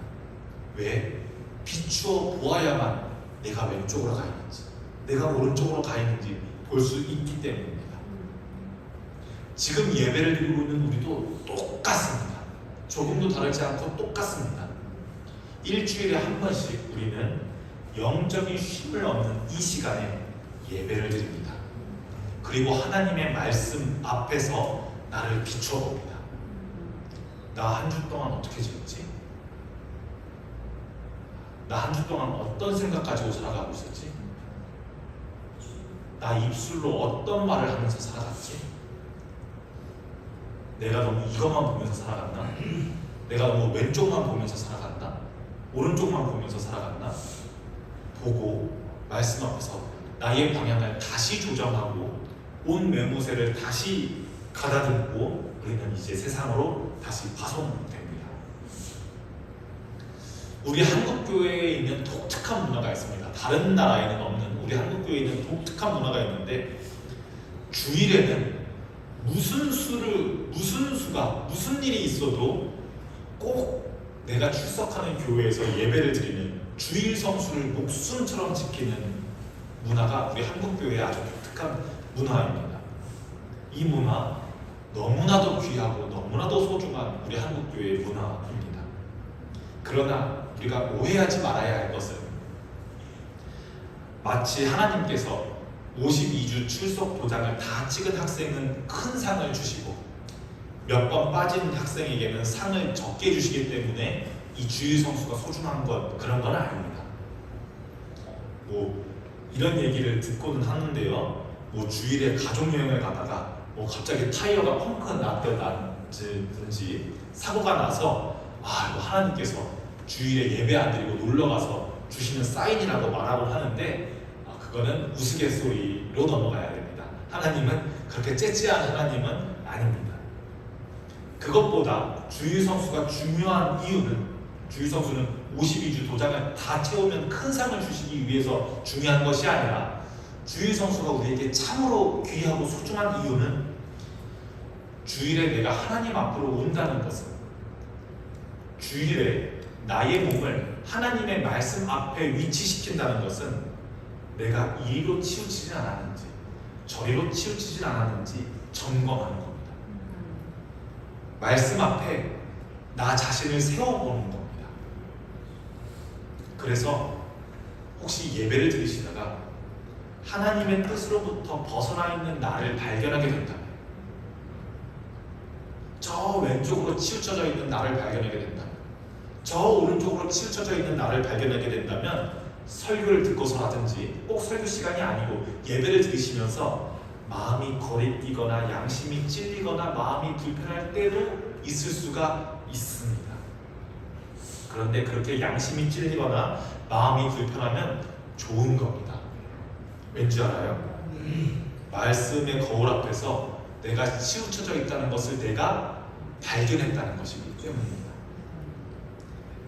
왜? 비추어 보아야만 내가 왼쪽으로 가 있는지, 내가 오른쪽으로 가 있는지 볼 수 있기 때문입니다. 지금 예배를 드리고 있는 우리도 똑같습니다. 조금도 다르지 않고 똑같습니다. 일주일에 한 번씩 우리는 영적인 쉼을 얻는 이 시간에 예배를 드립니다. 그리고 하나님의 말씀 앞에서 나를 비추어 봅니다. 나 한 주 동안 어떻게 지냈지? 나 한 주 동안 어떤 생각 가지고 살아가고 있었지? 나 입술로 어떤 말을 하면서 살아갔지? 내가 너무 이것만 보면서 살아갔나? 내가 너무 왼쪽만 보면서 살아갔나? 오른쪽만 보면서 살아갔나? 보고 말씀 앞에서 나의 방향을 다시 조정하고 온 매무새를 다시 가다듬고 우리는 이제 세상으로 다시 파송됩니다. 우리 한국교회에 있는 독특한 문화가 있습니다. 다른 나라에는 없는 우리 한국교회에 있는 독특한 문화가 있는데, 주일에는 무슨 일이 있어도 꼭 내가 출석하는 교회에서 예배를 드리는 주일 성수를 목숨처럼 지키는 문화가 우리 한국교회의 아주 독특한 문화입니다. 이 문화 너무나도 귀하고 너무나도 소중한 우리 한국교회의 문화입니다. 그러나 우리가 오해하지 말아야 할 것은, 마치 하나님께서 52주 출석 도장을 다 찍은 학생은 큰 상을 주시고 몇 번 빠진 학생에게는 상을 적게 주시기 때문에 이 주일 성수가 소중한 것, 그런 건 아닙니다. 이런 얘기를 듣고는 하는데요. 주일에 가족여행을 가다가 갑자기 타이어가 펑크 났다든지 사고가 나서 하나님께서 주일에 예배 안 드리고 놀러 가서 주시는 사인이라고 말하고 하는데, 그거는 우스갯소리로 넘어가야 됩니다. 하나님은 그렇게 째째한 하나님은 아닙니다. 그것보다 주일 성수가 중요한 이유는, 주일 성수는 52주 도장을 다 채우면 큰 상을 주시기 위해서 중요한 것이 아니라, 주일 성수가 우리에게 참으로 귀하고 소중한 이유는, 주일에 내가 하나님 앞으로 온다는 것은, 주일에 나의 몸을 하나님의 말씀 앞에 위치시킨다는 것은 내가 이리로 치우치지 않았는지 저리로 치우치지 않았는지 점검하는 겁니다. 말씀 앞에 나 자신을 세워보는 겁니다. 그래서 혹시 예배를 드리시다가 하나님의 뜻으로부터 벗어나 있는 나를 발견하게 된다면, 저 왼쪽으로 치우쳐져 있는 나를 발견하게 된다면, 저 오른쪽으로 치우쳐져 있는 나를 발견하게 된다면, 설교를 듣고서라든지 꼭 설교 시간이 아니고 예배를 드리시면서 마음이 거리뛰거나 양심이 찔리거나 마음이 불편할 때도 있을 수가 있습니다. 그런데 그렇게 양심이 찔리거나 마음이 불편하면 좋은 겁니다. 왠지 알아요? 말씀의 거울 앞에서 내가 치우쳐져 있다는 것을 내가 발견했다는 것이기 때문입니다.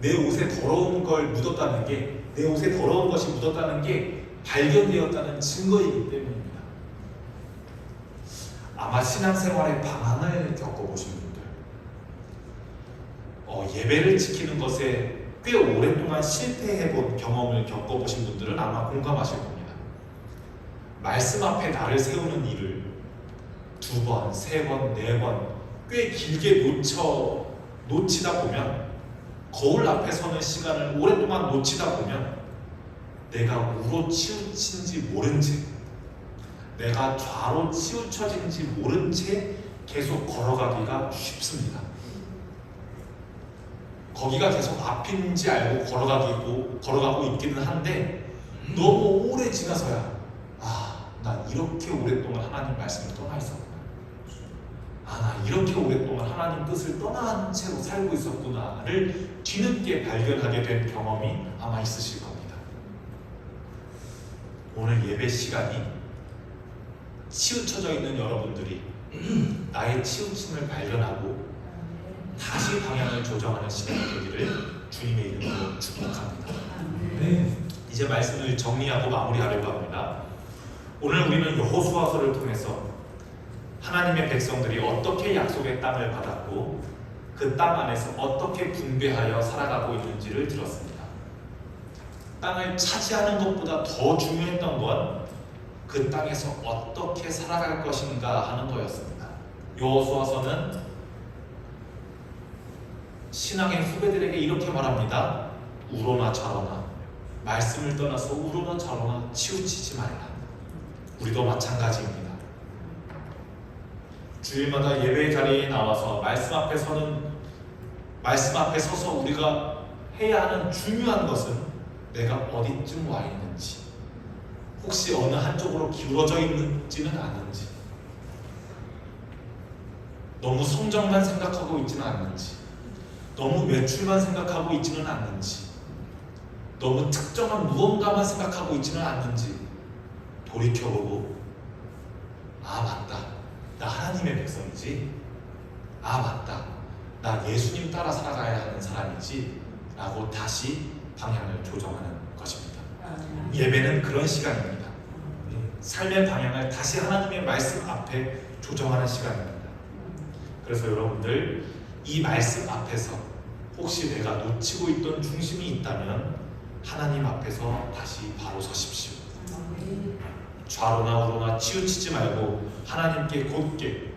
내 옷에 더러운 걸 묻었다는 게, 내 옷에 더러운 것이 묻었다는 게 발견되었다는 증거이기 때문입니다. 아마 신앙생활의 방황을 겪어보신 분들, 예배를 지키는 것에 꽤 오랫동안 실패해본 경험을 겪어보신 분들은 아마 공감하실 겁니다. 말씀 앞에 나를 세우는 일을 2번, 3번, 4번 꽤 길게 놓치다 보면, 거울 앞에 서는 시간을 오랫동안 놓치다 보면 내가 우로 치우친지 모른 채, 내가 좌로 치우쳐진지 모른 채 계속 걸어가기가 쉽습니다. 거기가 계속 앞인지 알고 걸어가고 있기는 한데, 너무 오래 지나서야 난 이렇게 오랫동안 하나님 말씀을 떠나 있었구나, 나 이렇게 오랫동안 하나님 뜻을 떠난 채로 살고 있었구나를 뒤늦게 발견하게 된 경험이 아마 있으실 겁니다. 오늘 예배 시간이 치우쳐져 있는 여러분들이 나의 치우침을 발견하고 다시 방향을 조정하는 시간이 되기를 주님의 이름으로 축복합니다. 이제 말씀을 정리하고 마무리하려고 합니다. 오늘 우리는 여호수아서를 통해서 하나님의 백성들이 어떻게 약속의 땅을 받았고 그 땅 안에서 어떻게 분배하여 살아가고 있는지를 들었습니다. 땅을 차지하는 것보다 더 중요했던 건 그 땅에서 어떻게 살아갈 것인가 하는 거였습니다. 여호수아서는 신앙의 후배들에게 이렇게 말합니다. 우로나 좌로나, 말씀을 떠나서 우로나 좌로나 치우치지 말라. 우리도 마찬가지입니다. 주일마다 예배 자리에 나와서 말씀 앞에 서서 우리가 해야 하는 중요한 것은 내가 어디쯤 와 있는지, 혹시 어느 한쪽으로 기울어져 있는지는 않는지, 너무 성적만 생각하고 있지는 않는지, 너무 매출만 생각하고 있지는 않는지, 너무 특정한 무언가만 생각하고 있지는 않는지 돌이켜보고, 맞다, 나 하나님의 백성이지, 맞다, 나 예수님 따라 살아가야 하는 사람이지 라고 다시 방향을 조정하는 것입니다. 예배는 그런 시간입니다. 삶의 방향을 다시 하나님의 말씀 앞에 조정하는 시간입니다. 그래서 여러분들, 이 말씀 앞에서 혹시 내가 놓치고 있던 중심이 있다면 하나님 앞에서 다시 바로 서십시오. 좌로나 우로나 치우치지 말고 하나님께 곧게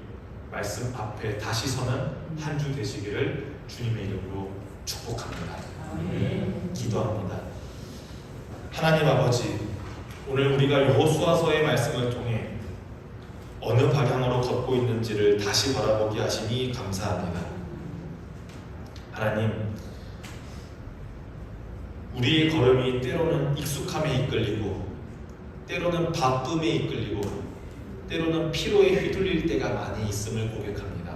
말씀 앞에 다시 서는 한 주 되시기를 주님의 이름으로 축복합니다. 기도합니다. 하나님 아버지, 오늘 우리가 여호수아서의 말씀을 통해 어느 방향으로 걷고 있는지를 다시 바라보게 하시니 감사합니다. 하나님, 우리의 걸음이 때로는 익숙함에 이끌리고, 때로는 바쁨에 이끌리고, 때로는 피로에 휘둘릴 때가 많이 있음을 고백합니다.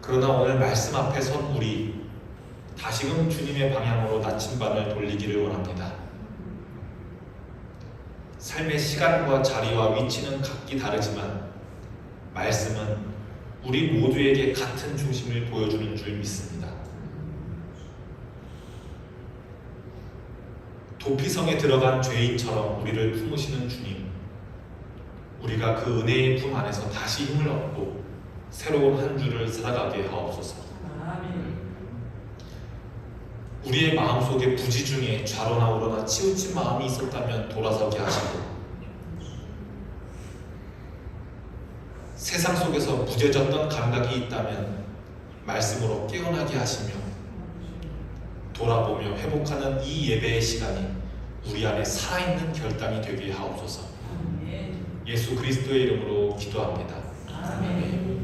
그러나 오늘 말씀 앞에 선 우리, 다시금 주님의 방향으로 나침반을 돌리기를 원합니다. 삶의 시간과 자리와 위치는 각기 다르지만 말씀은 우리 모두에게 같은 중심을 보여주는 줄 믿습니다. 도피성에 들어간 죄인처럼 우리를 품으시는 주님, 우리가 그 은혜의 품 안에서 다시 힘을 얻고 새로운 한 주를 살아가게 하옵소서. 우리의 마음속에 부지 중에 좌로나 우로나 치우친 마음이 있었다면 돌아서게 하시고, 세상 속에서 무뎌졌던 감각이 있다면 말씀으로 깨어나게 하시며, 돌아보며 회복하는 이 예배의 시간이 우리 안에 살아있는 결단이 되게 하옵소서. 예수 그리스도의 이름으로 기도합니다. 아멘.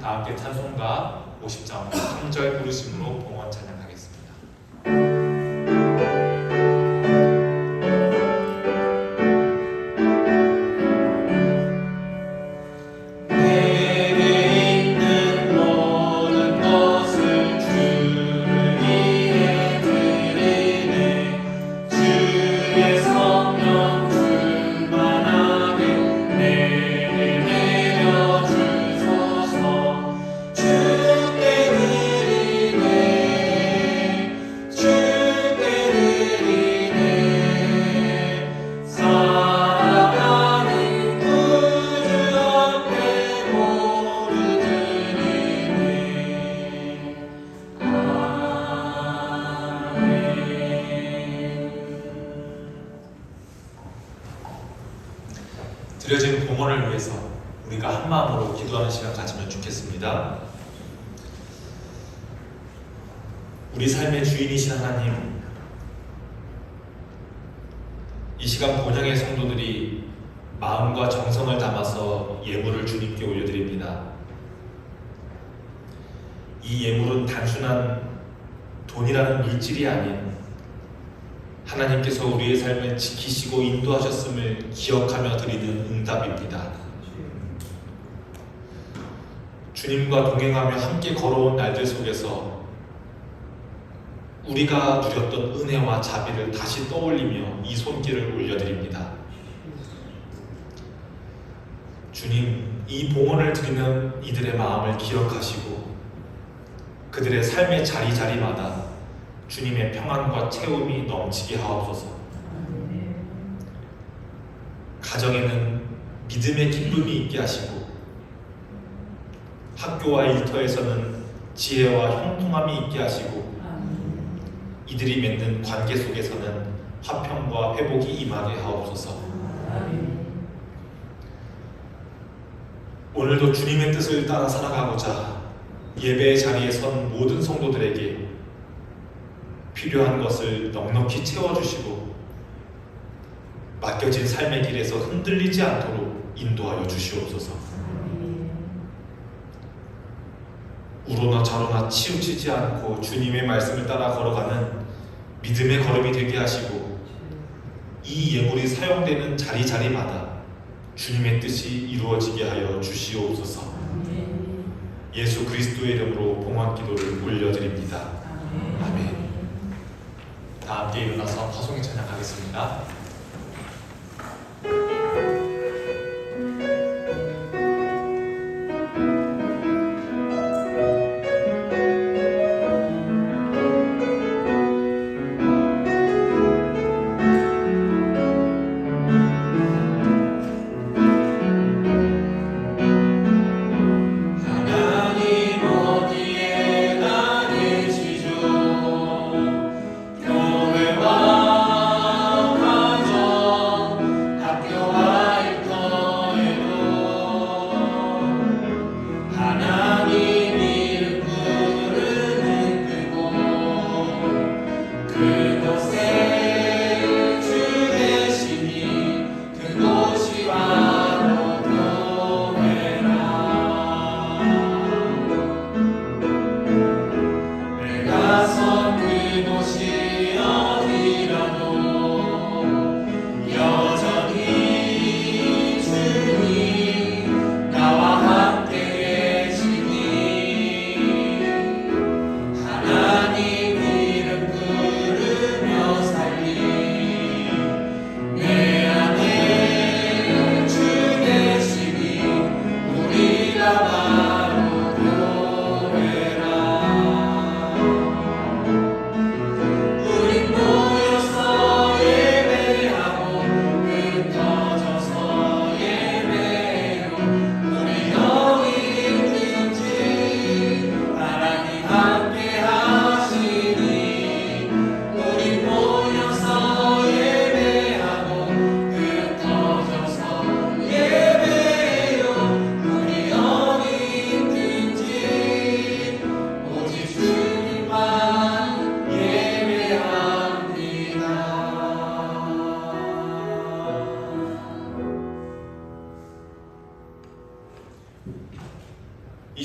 다 함께 찬송가 50장 3절 부르심으로 봉헌 찬양하겠습니다. 내게 있는 모든 것을 기억하고 기도하는 시간 가지면 좋겠습니다. 우리 삶의 주인이신 하나님, 이 시간 본향의 성도들이 마음과 정성을 담아서 예물을 주님께 올려드립니다. 이 예물은 단순한 돈이라는 물질이 아닌 하나님께서 우리의 삶을 지키시고 인도하셨음을 기억하며 드리는 응답입니다. 주님과 동행하며 함께 걸어온 날들 속에서 우리가 누렸던 은혜와 자비를 다시 떠올리며 이 손길을 올려드립니다. 주님, 이 봉헌을 드리는 이들의 마음을 기억하시고 그들의 삶의 자리자리마다 주님의 평안과 채움이 넘치게 하옵소서. 가정에는 믿음의 기쁨이 있게 하시고 학교와 일터에서는 지혜와 형통함이 있게 하시고 이들이 맺는 관계 속에서는 화평과 회복이 임하게 하옵소서. 오늘도 주님의 뜻을 따라 살아가고자 예배의 자리에 선 모든 성도들에게 필요한 것을 넉넉히 채워주시고 맡겨진 삶의 길에서 흔들리지 않도록 인도하여 주시옵소서. 우로나 좌로나 치우치지 않고 주님의 말씀을 따라 걸어가는 믿음의 걸음이 되게 하시고 이 예물이 사용되는 자리자리마다 주님의 뜻이 이루어지게 하여 주시옵소서. 예수 그리스도의 이름으로 봉헌 기도를 올려드립니다. 아멘. 다 함께 일어나서 화송의 찬양하겠습니다.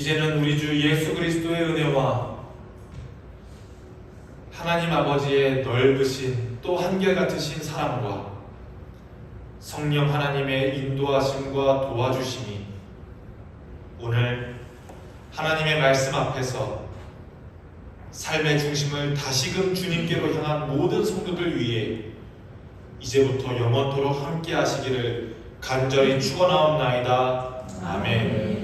이제는 우리 주 예수 그리스도의 은혜와 하나님 아버지의 넓으신 또 한결같으신 사랑과 성령 하나님의 인도하심과 도와주심이 오늘 하나님의 말씀 앞에서 삶의 중심을 다시금 주님께로 향한 모든 성도들 위해 이제부터 영원토록 함께 하시기를 간절히 축원하옵나이다. 아멘.